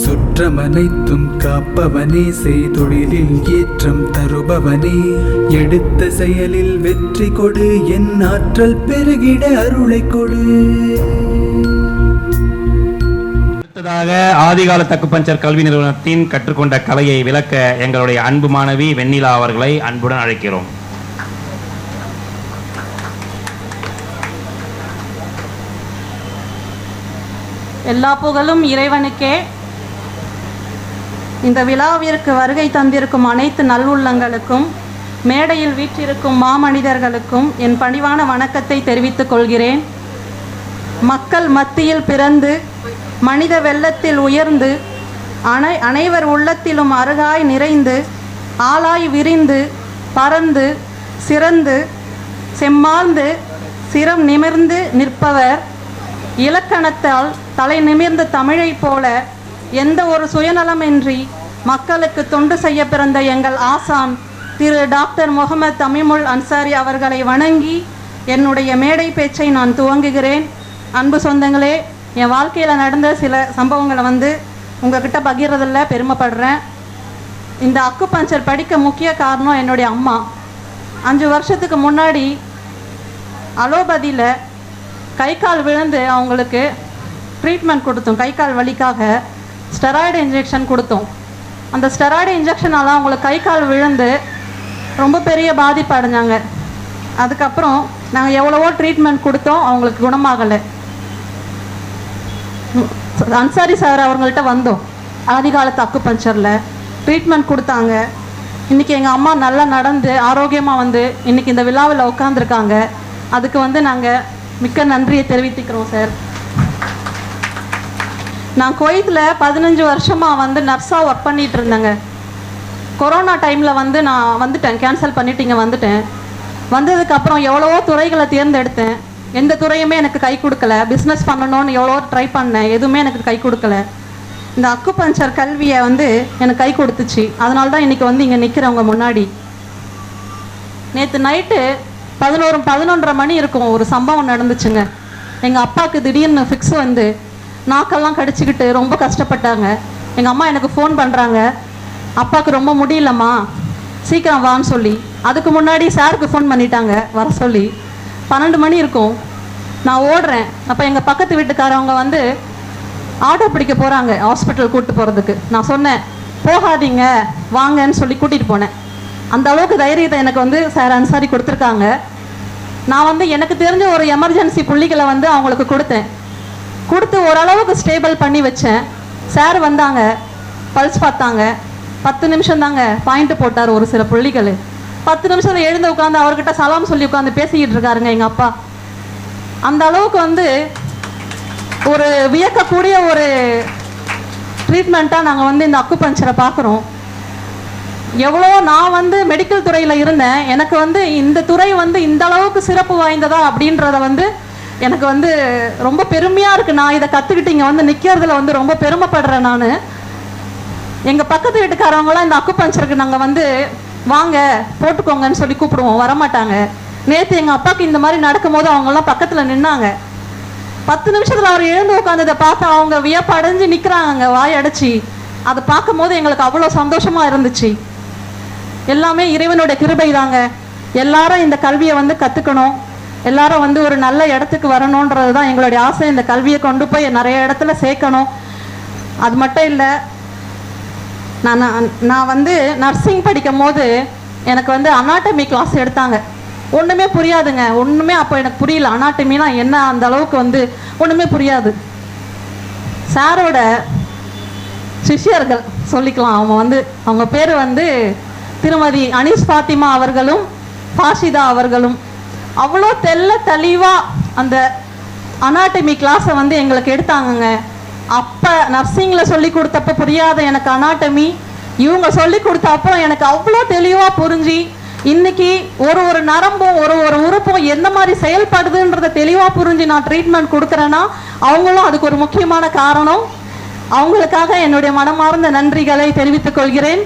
சுற்றமனைத்தும் காப்பவனே, செய்தொழிலில் ஏற்றம் தருபவனே, எடுத்த செயலில் வெற்றி கொடு, என் ஆற்றல் பெருகிட அருளை கொடு. அடுத்ததாக ஆதிகால தக்குப்பஞ்சர் கல்வி நிறுவனத்தின் கற்றுக்கொண்ட கலையை விளக்க எங்களுடைய அன்பு மாணவி வெண்ணிலா அவர்களை அன்புடன் அழைக்கிறோம். எல்லா புகழும் இறைவனுக்கே. இந்த விழாவிற்கு வருகை தந்திருக்கும் அனைத்து நல்லுள்ளங்களுக்கும், மேடையில் வீற்றிருக்கும் மாமனிதர்களுக்கும் என் பணிவான வணக்கத்தை தெரிவித்துக் கொள்கிறேன். மக்கள் மத்தியில் பிறந்து மனித வெள்ளத்தில் உயர்ந்து அனைவர் உள்ளத்திலும் அருகாய் நிறைந்து ஆளாய் விரிந்து பறந்து சிறந்து செம்மாழ்ந்து சிரம் நிமிர்ந்து நிற்பவர். இலக்கணத்தால் தலை நிமிர்ந்த தமிழைப் போல எந்த ஒரு சுயநலமின்றி மக்களுக்கு தொண்டு செய்ய பிறந்த எங்கள் ஆசான் திரு டாக்டர் முகமது தமிமுல் அன்சாரி அவர்களை வணங்கி என்னுடைய மேடை பேச்சை நான் துவங்குகிறேன். அன்பு சொந்தங்களே, என் வாழ்க்கையில் நடந்த சில சம்பவங்களை உங்ககிட்ட பகிர்றதில்ல பெருமைப்படுறேன். இந்த அக்குபஞ்சர் படிக்க முக்கிய காரணம் என்னுடைய அம்மா. 5 வருஷத்துக்கு முன்னாடி அலோபதியில் கை கால் விழுந்து அவங்களுக்கு ட்ரீட்மெண்ட் கொடுத்தோம். கை கால் வலிக்காக ஸ்டெராய்டு இன்ஜெக்ஷன் கொடுத்தோம். அந்த ஸ்டெராய்டு இன்ஜெக்ஷனால் அவங்களுக்கு கை கால் விழுந்து ரொம்ப பெரிய பாதிப்பு அடைஞ்சாங்க. அதுக்கப்புறம் நாங்கள் எவ்வளவோ ட்ரீட்மெண்ட் கொடுத்தோம், அவங்களுக்கு குணமாகலை. அன்சாரி சார் அவங்கள்ட்ட வந்தோம். ஆதிகாலத்து அக்குபஞ்சரில் ட்ரீட்மெண்ட் கொடுத்தாங்க. இன்றைக்கி எங்கள் அம்மா நல்லா நடந்து ஆரோக்கியமாக இன்றைக்கி இந்த விழாவில் உட்காந்துருக்காங்க. அதுக்கு நாங்கள் மிக்க நன்றியை தெரிவித்துக்கிறோம் சார். நான் குவைத்தில் 15 வருஷமாக நர்ஸாக ஒர்க் பண்ணிகிட்டு இருந்தேங்க. கொரோனா டைமில் நான் வந்துட்டேன், கேன்சல் பண்ணிவிட்டு இங்கே வந்துட்டேன். வந்ததுக்கப்புறம் எவ்வளவோ துறைகளை தேர்ந்தெடுத்தேன். எந்த துறையுமே எனக்கு கை கொடுக்கல. பிஸ்னஸ் பண்ணணும்னு எவ்வளோ ட்ரை பண்ணேன், எதுவுமே எனக்கு கை கொடுக்கல. இந்த அக்குபஞ்சர் கல்வியை எனக்கு கை கொடுத்துச்சு. அதனால தான் இன்றைக்கி இங்கே நிற்கிறவங்க முன்னாடி. நேற்று நைட்டு 11:30 மணி இருக்கும், ஒரு சம்பவம் நடந்துச்சுங்க. எங்கள் அப்பாவுக்கு திடீர்னு ஃபிக்ஸ் நாக்கெல்லாம் கடிச்சிக்கிட்டு ரொம்ப கஷ்டப்பட்டாங்க. எங்கள் அம்மா எனக்கு ஃபோன் பண்ணுறாங்க, அப்பாவுக்கு ரொம்ப முடியலம்மா சீக்கிரம் வான்னு சொல்லி. அதுக்கு முன்னாடி சாருக்கு ஃபோன் பண்ணிட்டாங்க வர சொல்லி. 12 மணி இருக்கும். நான் ஓடுறேன். அப்போ எங்கள் பக்கத்து வீட்டுக்காரவங்க ஆட்டோ பிடிக்க போகிறாங்க ஹாஸ்பிட்டல் கூப்பிட்டு போகிறதுக்கு. நான் சொன்னேன், போகாதீங்க வாங்கன்னு சொல்லி கூட்டிகிட்டு போனேன். அந்த அளவுக்கு தைரியத்தை எனக்கு சார் அன்சாரி கொடுத்துருக்காங்க. நான் எனக்கு தெரிஞ்ச ஒரு எமர்ஜென்சி புள்ளிகளை அவங்களுக்கு கொடுத்து ஓரளவுக்கு ஸ்டேபிள் பண்ணி வச்சேன். சார் வந்தாங்க, பல்ஸ் பார்த்தாங்க. 10 நிமிஷம் தாங்க பாயிண்ட் போட்டார். ஒரு சில புள்ளிகள் 10 நிமிஷத்தில் எழுந்து உட்காந்து அவர்கிட்ட சலாம் சொல்லி உட்காந்து பேசிக்கிட்டு இருக்காருங்க எங்கள் அப்பா. அந்த அளவுக்கு ஒரு வியக்கக்கூடிய ஒரு ட்ரீட்மெண்ட்டாக நாங்கள் இந்த அக்குபஞ்சரை பார்க்குறோம். எவ்வளோ நான் மெடிக்கல் துறையில் இருந்தேன், எனக்கு இந்த துறை இந்த அளவுக்கு சிறப்பு வாய்ந்ததா அப்படின்றத எனக்கு ரொம்ப பெருமையாக இருக்குது. நான் இதை கற்றுக்கிட்டு இங்கே நிற்கிறதுல ரொம்ப பெருமைப்படுறேன். நான் எங்கள் பக்கத்து வீட்டுக்காரவங்களாம் இந்த அக்குபஞ்சருக்கு நாங்கள் வாங்க போட்டுக்கோங்கன்னு சொல்லி கூப்பிடுவோம், வரமாட்டாங்க. நேற்று எங்கள் அப்பாவுக்கு இந்த மாதிரி நடக்கும்போது அவங்கெல்லாம் பக்கத்தில் நின்னாங்க. 10 நிமிஷத்தில் அவர் எழுந்து உட்காந்ததை பார்த்து அவங்க வியப்படைஞ்சு நிற்கிறாங்க வாய் அடைச்சி. அதை பார்க்கும் போது எங்களுக்கு அவ்வளோ சந்தோஷமாக இருந்துச்சு. எல்லாமே இறைவனுடைய கிருபை தாங்க. எல்லாரும் இந்த கல்வியை கற்றுக்கணும், எல்லாரும் ஒரு நல்ல இடத்துக்கு வரணுன்றது தான் எங்களுடைய ஆசை. இந்த கல்வியை கொண்டு போய் நிறைய இடத்துல சேர்க்கணும். அது மட்டும் இல்லை, நான் நர்சிங் படிக்கும் போது எனக்கு அனாட்டமி கிளாஸ் எடுத்தாங்க. ஒன்றுமே புரியாதுங்க, ஒன்றுமே அப்போ எனக்கு புரியல. அனாட்டமினா என்ன, அந்த அளவுக்கு ஒன்றுமே புரியாது. சாரோட சிஷ்யர்கள் சொல்லிக்கலாம். அவங்க பேர் திருமதி அனீஸ் ஃபாத்திமா அவர்களும் ஃபாஷிதா அவர்களும் அவ்வளோ தெளிவாக அந்த அனாட்டமி கிளாஸை எங்களுக்கு எடுத்தாங்கங்க. அப்போ நர்சிங்கில் சொல்லி கொடுத்தப்ப புரியாத எனக்கு அனாட்டமி இவங்க சொல்லி கொடுத்த அப்புறம் எனக்கு அவ்வளோ தெளிவாக புரிஞ்சு, இன்னைக்கு ஒரு நரம்பும் ஒரு உறுப்பும் எந்த மாதிரி செயல்படுதுன்றதை தெளிவாக புரிஞ்சு நான் ட்ரீட்மெண்ட் கொடுக்குறேன்னா அவங்களும் அதுக்கு ஒரு முக்கியமான காரணம். அவங்களுக்காக என்னுடைய மனமார்ந்த நன்றிகளை தெரிவித்துக் கொள்கிறேன்.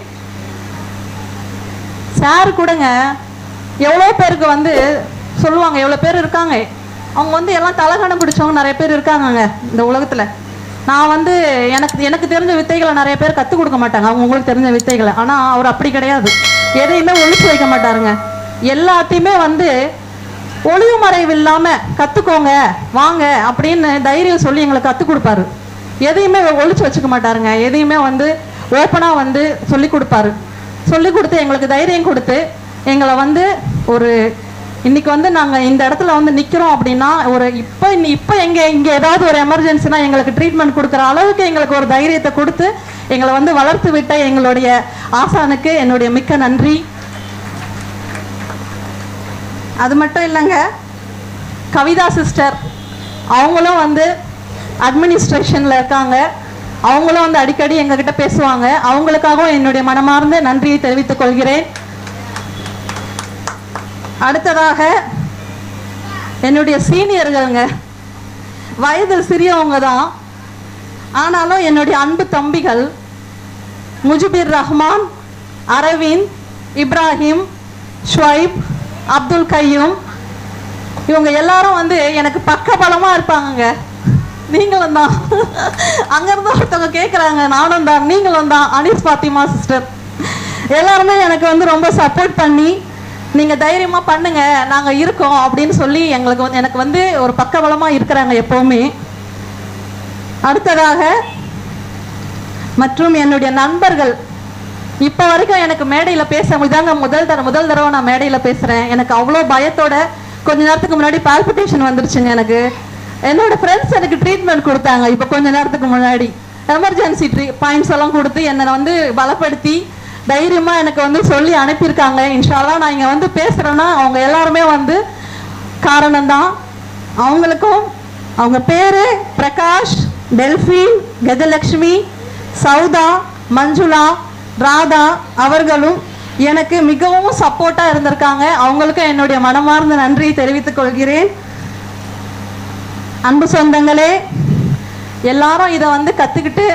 சார் கூடங்க எவ்வளோ பேருக்கு சொல்லுவாங்க, எவ்வளோ பேர் இருக்காங்க அவங்க எல்லாம் தலகணம் பிடிச்சவங்க நிறைய பேர் இருக்காங்கங்க இந்த உலகத்தில். நான் வந்து எனக்கு தெரிஞ்ச வித்தைகளை நிறைய பேர் கற்றுக் கொடுக்க மாட்டாங்க, அவங்களுக்கு தெரிஞ்ச வித்தைகளை. ஆனால் அவர் அப்படி கிடையாது, எதையுமே ஒழிச்சு வைக்க மாட்டாருங்க. எல்லாத்தையுமே வந்து ஒளிவு மறைவு இல்லாமல் கற்றுக்கோங்க வாங்க அப்படின்னு தைரியம் சொல்லி எங்களுக்கு கற்றுக் கொடுப்பாரு. எதையுமே ஒழிச்சு வச்சுக்க மாட்டாருங்க, எதையுமே வந்து ஓப்பனாக வந்து சொல்லி கொடுப்பாரு. சொல்லி கொடுத்து எங்களுக்கு தைரியம் கொடுத்து எங்களை வந்து ஒரு இன்னைக்கு வந்து நாங்கள் இந்த இடத்துல வந்து நிற்கிறோம் அப்படின்னா ஒரு இப்போ இங்கே ஏதாவது ஒரு எமர்ஜென்சினா எங்களுக்கு ட்ரீட்மெண்ட் கொடுக்குற அளவுக்கு எங்களுக்கு ஒரு தைரியத்தை கொடுத்து எங்களை வந்து வளர்த்து விட்ட எங்களுடைய ஆசானுக்கு என்னுடைய மிக்க நன்றி. அது மட்டும் இல்லைங்க, கவிதா சிஸ்டர் அவங்களும் வந்து அட்மினிஸ்ட்ரேஷனில் இருக்காங்க, அவங்களும் வந்து அடிக்கடி எங்ககிட்ட பேசுவாங்க. அவங்களுக்காகவும் என்னுடைய மனமார்ந்த நன்றியை தெரிவித்துக் கொள்கிறேன். அடுத்ததாக என்னுடைய சீனியர்களுங்க, வயதில் சிறியவங்க தான், ஆனாலும் என்னுடைய அன்பு தம்பிகள் முஜிபுர் ரஹ்மான், அரவிந்த், இப்ராஹிம், ஷுவைப், அப்துல் கையூம், இவங்க எல்லாரும் வந்து எனக்கு பக்கபலமாக இருப்பாங்கங்க. நீங்களும் தான். அங்கேருந்து ஒருத்தவங்க கேட்குறாங்க, நானும் தான், நீங்களும் தான், அனீஸ் பாத்திமா சிஸ்டர் எல்லாருமே எனக்கு வந்து ரொம்ப சப்போர்ட் பண்ணி நீங்கள் தைரியமாக பண்ணுங்க நாங்கள் இருக்கோம் அப்படின்னு சொல்லி எனக்கு வந்து ஒரு பக்கபலமாக இருக்கிறாங்க எப்போவுமே. அடுத்ததாக மற்றும் என்னுடைய நண்பர்கள், இப்போ வரைக்கும் எனக்கு மேடையில் பேச இதாங்க முதல் தடவை நான் மேடையில் பேசுகிறேன். எனக்கு அவ்வளோ பயத்தோட கொஞ்ச நேரத்துக்கு முன்னாடி பால்பிட்டேஷன் வந்துருச்சுங்க. எனக்கு என்னோட ஃப்ரெண்ட்ஸ் எனக்கு ட்ரீட்மெண்ட் கொடுத்தாங்க இப்போ கொஞ்ச நேரத்துக்கு முன்னாடி, எமர்ஜென்சி பாயிண்ட்ஸ் எல்லாம் கொடுத்து என்னை வந்து பலப்படுத்தி தைரியமாக எனக்கு வந்து சொல்லி அனுப்பியிருக்காங்க. இன்ஷால்லா நான் இங்கே வந்து பேசுகிறேன்னா அவங்க எல்லாருமே வந்து காரணம்தான். அவங்களுக்கும் அவங்க பேர் பிரகாஷ், டெல்ஃபின், கஜலக்ஷ்மி, சௌதா, மஞ்சுளா, ராதா அவர்களும் எனக்கு மிகவும் சப்போர்ட்டாக இருந்திருக்காங்க. அவங்களுக்கும் என்னுடைய மனமார்ந்த நன்றியை தெரிவித்துக் கொள்கிறேன். அன்பு சொந்தங்களே, எல்லாரும் இதை வந்து கற்றுக்கிட்டு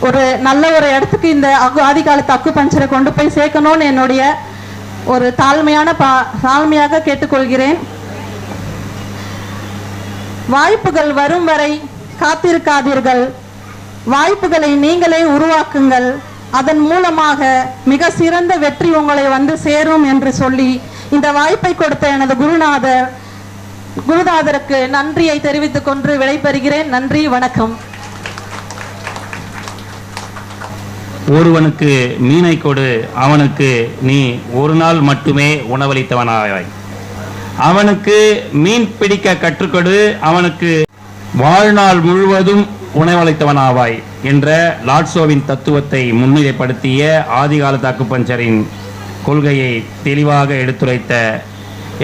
ஒரு நல்ல ஒரு இடத்துக்கு இந்த ஆதிகாலத்து அக்குபஞ்சரை கொண்டு போய் சேர்க்கணும்னு என்னுடைய ஒரு தாழ்மையாக கேட்டுக்கொள்கிறேன். வாய்ப்புகள் வரும் வரை காத்திருக்காதீர்கள், வாய்ப்புகளை நீங்களே உருவாக்குங்கள், அதன் மூலமாக மிக சிறந்த வெற்றி உங்களை வந்து சேரும் என்று சொல்லி இந்த வாய்ப்பை கொடுத்த எனது குருநாதருக்கு நன்றியை தெரிவித்துக் கொண்டு விடைபெறுகிறேன். நன்றி, வணக்கம். ஒருவனுக்கு மீனை கொடு, அவனுக்கு நீ ஒரு நாள் மட்டுமே உணவளித்தவனாவாய். அவனுக்கு மீன் பிடிக்க கற்றுக்கொடு, அவனுக்கு வாழ்நாள் முழுவதும் உணவளித்தவனாவாய் என்ற லாட்சோவின் தத்துவத்தை முன்னிலைப்படுத்திய ஆதிகாலத்து அக்குபஞ்சரின் கொள்கையை தெளிவாக எடுத்துரைத்த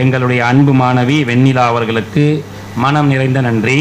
எங்களுடைய அன்பு மாணவி வெண்ணிலா அவர்களுக்கு மனம் நிறைந்த நன்றி.